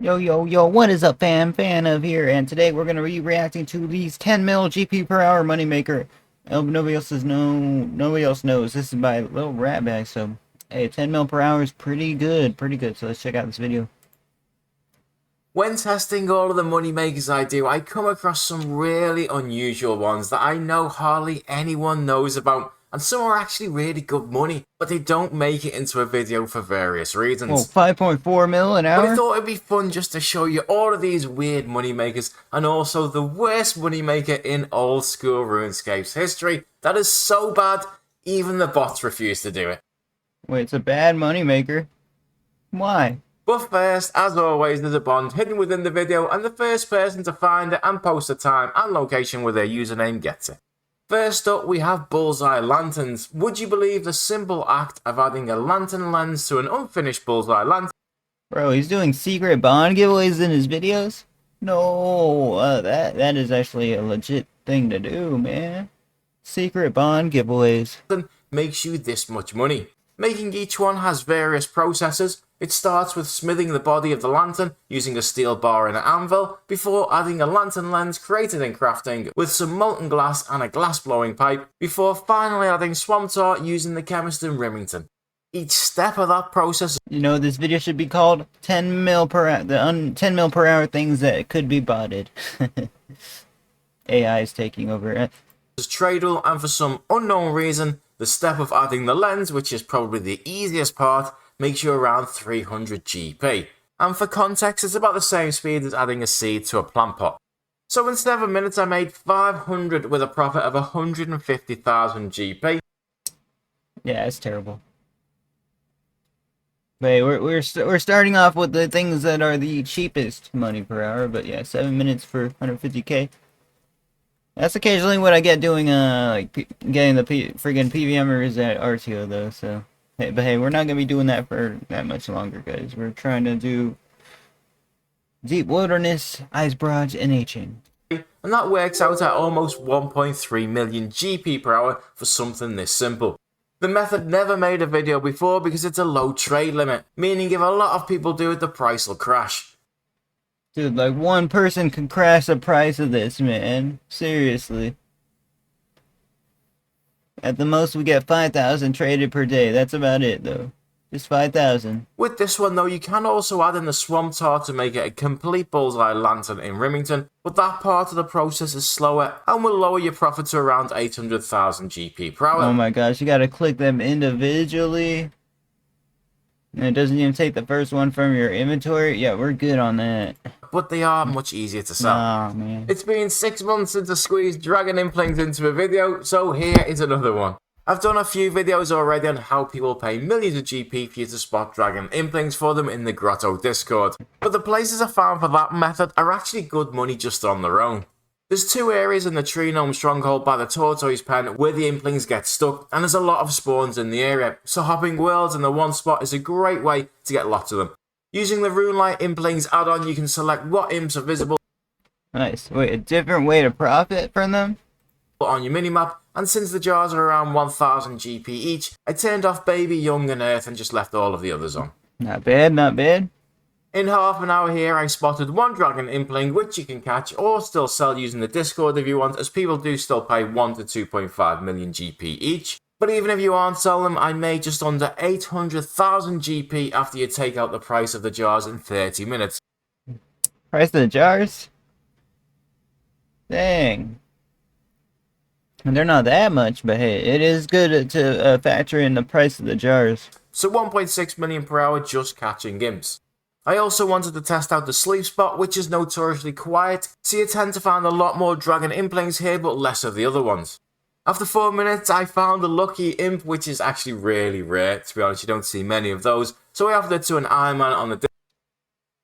Yo, yo, yo, what is up, fam? Fanof here, and today we're going to be reacting to these 10 mil GP per hour moneymaker. Nobody else knows. This is by lilratbags, so, hey, 10 mil per hour is pretty good, so let's check out this video. When testing all of the money makers I do, I come across some really unusual ones that I know hardly anyone knows about, and some are actually really good money, but they don't make it into a video for various reasons. Whoa, 5.4 mil an But I hour? thought it'd be fun just to show you all of these weird money makers, and also the worst money maker in old school RuneScape's history that is so bad, even the bots refuse to do it. Wait, it's a bad moneymaker? Why? But first, as always, there's a bond hidden within the video, and the first person to find it and post the time and location with their username gets it. First up, we have Bullseye lanterns. Would you believe the simple act of adding a lantern lens to an unfinished Bullseye lantern? Bro, he's doing secret bond giveaways in his videos? No, that is actually a legit thing to do, man. Secret bond giveaways. Makes you this much money. Making each one has various processes. It starts with smithing the body of the lantern using a steel bar and an anvil, before adding a lantern lens created in crafting with some molten glass and a glass blowing pipe, before finally adding swamp tar using the chemist in Remington. Each step of that process, You know, this video should be called 10 mil per hour, 10 mil per hour things that could be botted. AI is taking over. is tradable, and for some unknown reason, the step of adding the lens, which is probably the easiest part, makes you around 300 GP. And for context, it's about the same speed as adding a seed to a plant pot. So in 7 minutes I made 500 with a profit of 150,000 GP. Yeah, it's terrible. Wait, we're starting off with the things that are the cheapest money per hour, but yeah, 7 minutes for 150k. That's occasionally what I get doing, getting the friggin' PVMers at RTO though. So, hey, we're not gonna be doing that for that much longer, guys. We're trying to do Deep Wilderness, Ice Barrage, and H-ing. And that works out at almost 1.3 million GP per hour for something this simple. The method never made a video before because it's a low trade limit, meaning if a lot of people do it, the price will crash. Dude, like one person can crash the price of this, man. Seriously. At the most, we get 5,000 traded per day. That's about it, though. Just 5,000. With this one though, you can also add in the swamp tar to make it a complete Bullseye lantern in Remington, but that part of the process is slower and will lower your profit to around 800,000 GP per hour. Oh my gosh, you gotta click them individually. And it doesn't even take the first one from your inventory. Yeah, we're good on that. But they are much easier to sell. Nah, man. It's been 6 months since I squeezed dragon implings into a video, so here is another one. I've done a few videos already on how people pay millions of GP for you to spot dragon implings for them in the Grotto Discord, but the places I found for that method are actually good money just on their own. There's 2 areas in the Tree Gnome stronghold by the Tortoise Pen where the implings get stuck, and there's a lot of spawns in the area, so hopping worlds in the one spot is a great way to get lots of them. Using the Runelight Implings add-on, you can select what imps are visible. Nice. Wait, a different way to profit from them? On your minimap, and since the jars are around 1000 GP each, I turned off Baby, Young and Earth and just left all of the others on. Not bad, not bad. In half an hour here, I spotted 1 dragon impling, which you can catch or still sell using the Discord if you want, as people do still pay 1 to 2.5 million GP each. But even if you aren't selling them, I made just under 800,000 GP after you take out the price of the jars in 30 minutes. Price of the jars? Dang. And they're not that much, but hey, it is good to factor in the price of the jars. So 1.6 million per hour just catching imps. I also wanted to test out the sleep spot, which is notoriously quiet, so you tend to find a lot more dragon implings here but less of the other ones. After 4 minutes I found a lucky imp, which is actually really rare, to be honest. You don't see many of those, so I offered it to an Iron Man on the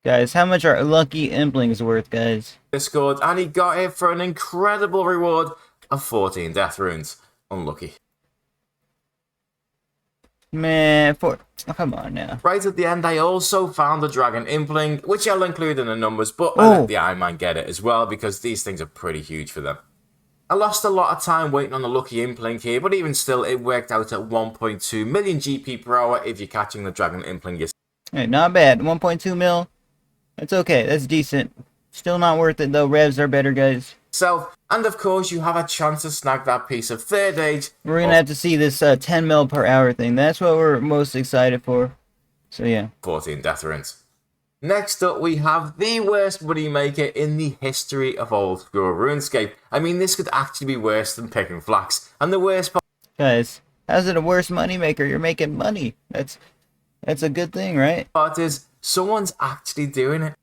Guys, how much are lucky implings worth, guys? Discord, and he got it for an incredible reward of 14 death runes. Unlucky. Man, oh, come on now. Right at the end, I also found the dragon impling, which I'll include in the numbers, but I let the Iron Man get it as well, because these things are pretty huge for them. I lost a lot of time waiting on the lucky impling here, but even still, it worked out at 1.2 million GP per hour if you're catching the dragon impling yourself. Hey, not bad. 1.2 mil. It's okay. That's decent. Still not worth it though. Revs are better, guys. And of course, you have a chance to snag that piece of third age. We're gonna have to see this 10 mil per hour thing. That's what we're most excited for. So yeah. 14 death runes. Next up, we have the worst moneymaker in the history of old school RuneScape. I mean, this could actually be worse than picking flax. And the worst part, Guys, how's it a worse moneymaker? You're making money. That's a good thing, right? is someone's actually doing it.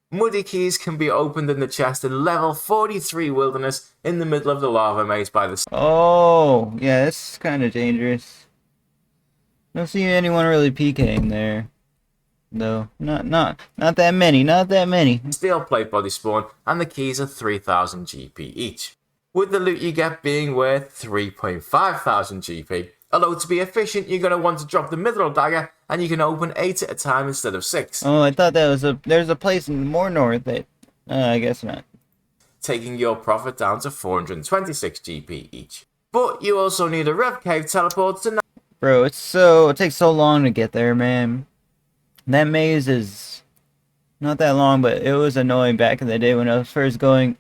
Muddy keys can be opened in the chest in level 43 wilderness in the middle of the lava maze by the... Oh, yeah, that's kind of dangerous. Don't see anyone really PKing there. No, not that many, not that many. steel plate body spawn, and the keys are 3000 GP each, with the loot you get being worth 3,500 GP. Although to be efficient, you're going to want to drop the mithril dagger, and you can open 8 at a time instead of 6. Oh, I thought that was there's a place in more north that, I guess not. Taking your profit down to 426 GP each. But you also need a rev cave teleport to... Bro, it takes so long to get there, man. That maze is not that long, but it was annoying back in the day when I was first going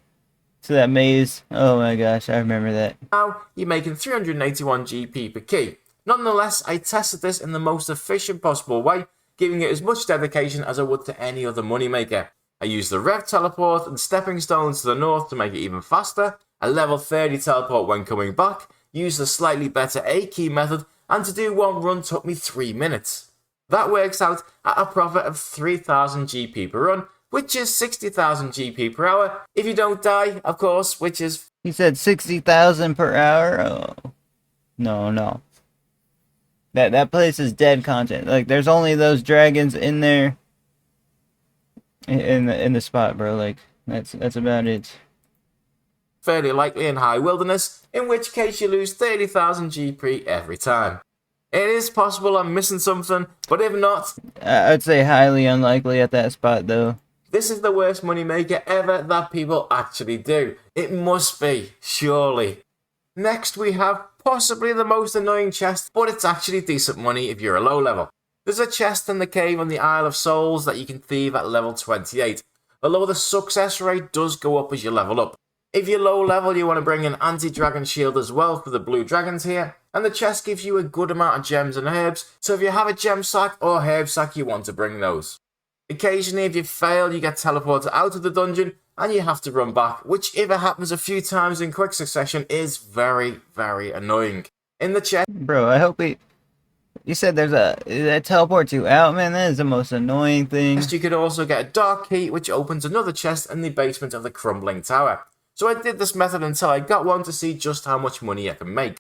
to that maze. Oh my gosh, I remember that. Now, you're making 381 GP per key. Nonetheless, I tested this in the most efficient possible way, giving it as much dedication as I would to any other moneymaker. I used the rev teleport and stepping stones to the north to make it even faster, a level 30 teleport when coming back, used a slightly better A key method, and to do one run took me 3 minutes. That works out at a profit of 3000 GP per run, which is 60,000 GP per hour, if you don't die, of course, which is... He said 60,000 per hour? Oh. No. That place is dead content. Like, there's only those dragons in there. In the spot, bro. Like, that's about it. fairly likely in high wilderness, in which case you lose 30,000 GP every time. It is possible I'm missing something, but if not... I'd say highly unlikely at that spot, though. This is the worst moneymaker ever that people actually do. It must be, surely. Next we have possibly the most annoying chest, but it's actually decent money if you're a low level. There's a chest in the cave on the Isle of Souls that you can thieve at level 28, although the success rate does go up as you level up. If you're low level, you want to bring an anti-dragon shield as well for the blue dragons here, and the chest gives you a good amount of gems and herbs, so if you have a gem sack or herb sack, you want to bring those. Occasionally, if you fail, you get teleported out of the dungeon, and you have to run back, which if it happens a few times in quick succession is very, very annoying. In the chest... Bro, I hope you said there's that teleports you out, man. That is the most annoying thing. You could also get a dark key, which opens another chest in the basement of the crumbling tower. So I did this method until I got one to see just how much money I can make.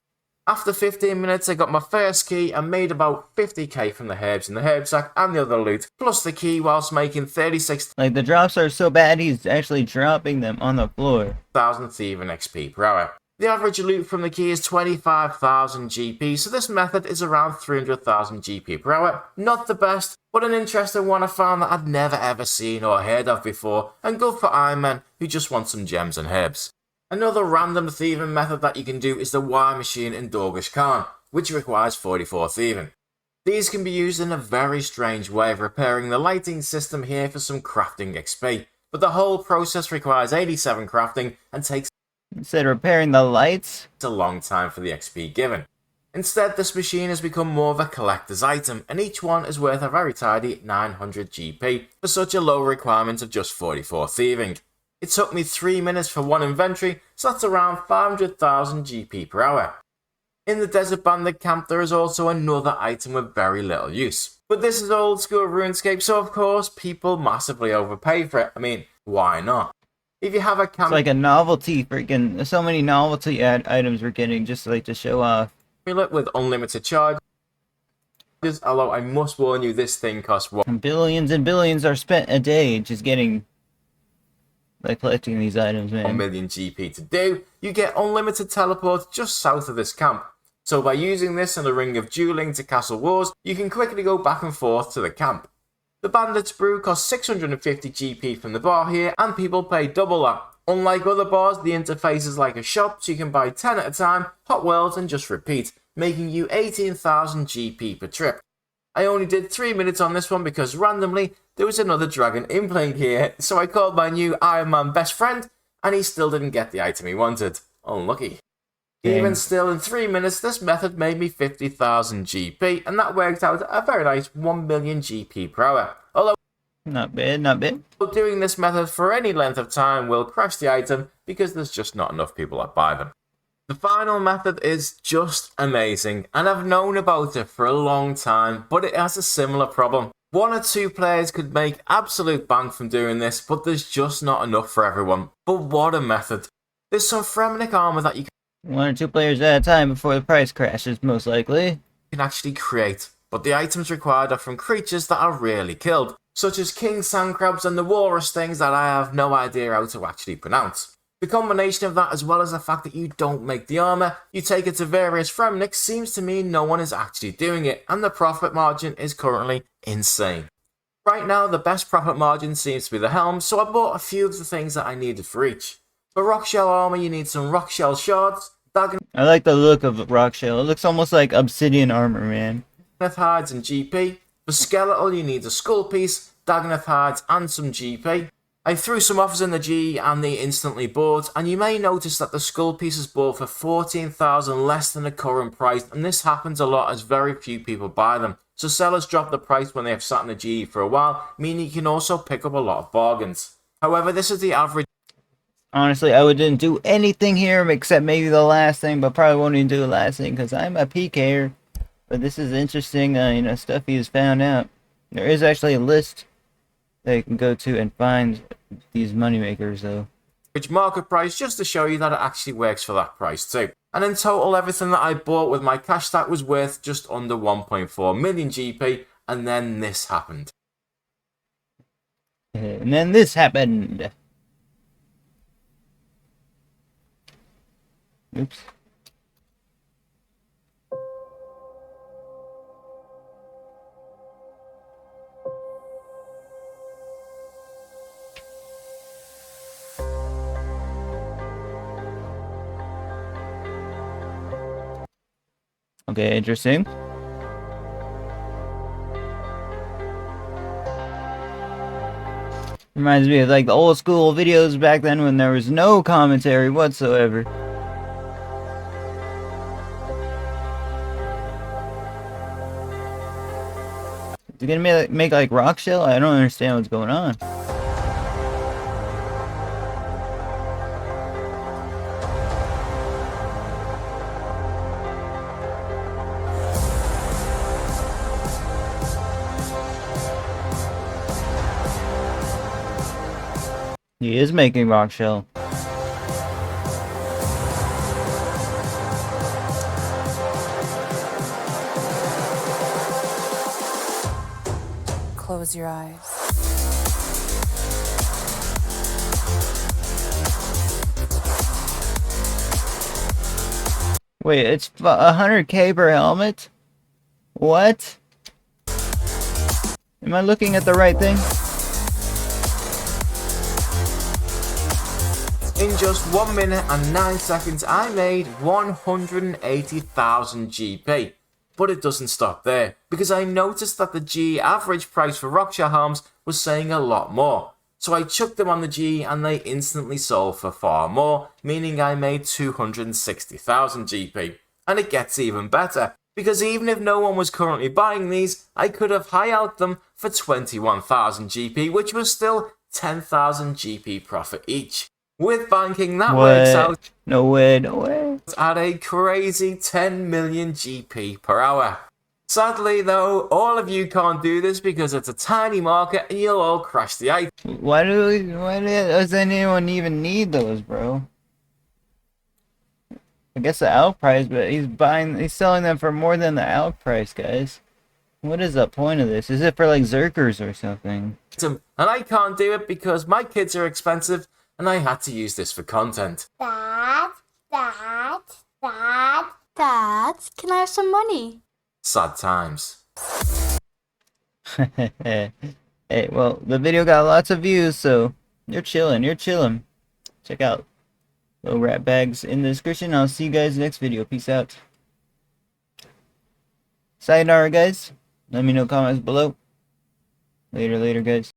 After 15 minutes, I got my first key and made about 50k from the herbs in the herb sack and the other loot, plus the key whilst making 36,000 Like, the drops are so bad, he's actually dropping them on the floor. thieving XP per hour. The average loot from the key is 25,000 GP, so this method is around 300,000 GP per hour. Not the best, but an interesting one I found that I'd never ever seen or heard of before, and good for Iron Men who just want some gems and herbs. Another random thieving method that you can do is the wire machine in Dorgesh-kaan, which requires 44 thieving. These can be used in a very strange way of repairing the lighting system here for some crafting XP, but the whole process requires 87 crafting and takes Instead of repairing the lights? a long time for the XP given. Instead, this machine has become more of a collector's item, and each one is worth a very tidy 900 GP for such a low requirement of just 44 thieving. It took me 3 minutes for one inventory, so that's around 500,000 GP per hour. In the Desert Bandit camp, there is also another item with very little use. But this is old school RuneScape, so of course people massively overpay for it. I mean, why not? If you have a camp... It's like a novelty, freaking... So many novelty items we're getting just like to show off. with unlimited charges, although I must warn you, this thing costs Billions and billions are spent a day just getting... like collecting these items, man. 1 million GP to do. You get unlimited teleports just south of this camp. So by using this and the Ring of Dueling to Castle Wars, you can quickly go back and forth to the camp. The Bandit's Brew costs 650 GP from the bar here, and people pay double that. Unlike other bars, the interface is like a shop, so you can buy 10 at a time, hot welds, and just repeat, making you 18,000 GP per trip. I only did 3 minutes on this one because randomly, there was another dragon impling here, so I called my new Iron Man best friend, and he still didn't get the item he wanted. Unlucky. Dang. Even still, in 3 minutes, this method made me 50,000 GP, and that worked out a very nice 1 million GP per hour. Although, Not bad, not bad. doing this method for any length of time will crash the item because there's just not enough people that buy them. The final method is just amazing, and I've known about it for a long time, but it has a similar problem. 1 or 2 players could make absolute bank from doing this, but there's just not enough for everyone. But what a method. There's some Fremenic armor that you 1 or 2 players at a time before the price crashes, most likely. can actually create, but the items required are from creatures that are rarely killed, such as king sand crabs and the walrus things that I have no idea how to actually pronounce. The combination of that, as well as the fact that you don't make the armor, you take it to various Fremenics, seems to mean no one is actually doing it, and the profit margin is currently insane. Right now, the best profit margin seems to be the helm, so I bought a few of the things that I needed for each. For rock shell armor, you need some rock shell shards, Dagonoth I like the look of rock shell. It looks almost like obsidian armor, man. hides and GP. For skeletal, you need a skull piece, Dagonoth hides, and some GP. I threw some offers in the G and they instantly bought, and you may notice that the skull piece is bought for 14,000 less than the current price, and this happens a lot as very few people buy them. So sellers drop the price when they have sat in the G for a while, meaning you can also pick up a lot of bargains. However, this is the average. Honestly, I didn't do anything here except maybe the last thing, but probably won't even do the last thing because I'm a PKer. But this is interesting, stuff he has found out. There is actually a list that you can go to and find these moneymakers, though. Market price, just to show you that it actually works for that price too. And in total, everything that I bought with my cash stack was worth just under 1.4 million GP, and then this happened. And then this happened. Oops. Okay, interesting. Reminds me of like the old school videos back then when there was no commentary whatsoever. Is it gonna make like rock shell? I don't understand what's going on. He is making rock shell. Close your eyes. Wait, it's 100k per helmet? What? Am I looking at the right thing? In just 1 minute and 9 seconds, I made 180,000 GP. But it doesn't stop there, because I noticed that the G average price for Rockshire Harms was saying a lot more. So I chucked them on the G and they instantly sold for far more, meaning I made 260,000 GP. And it gets even better, because even if no one was currently buying these, I could have high out them for 21,000 GP, which was still 10,000 GP profit each. With banking, that works out no way, no way. At a crazy 10 million GP per hour. Sadly though, all of you can't do this because it's a tiny market and you'll all crash the item. Why does anyone even need those, bro? I guess the out price, but he's selling them for more than the out price, guys. What is the point of this? Is it for like Zerkers or something? And I can't do it because my kids are expensive and I had to use this for content. Dad, can I have some money? Sad times. Hey, well, the video got lots of views, so you're chilling. Check out lilratbags in the description. I'll see you guys next video. Peace out. Sayonara, guys. Let me know comments below. Later, guys.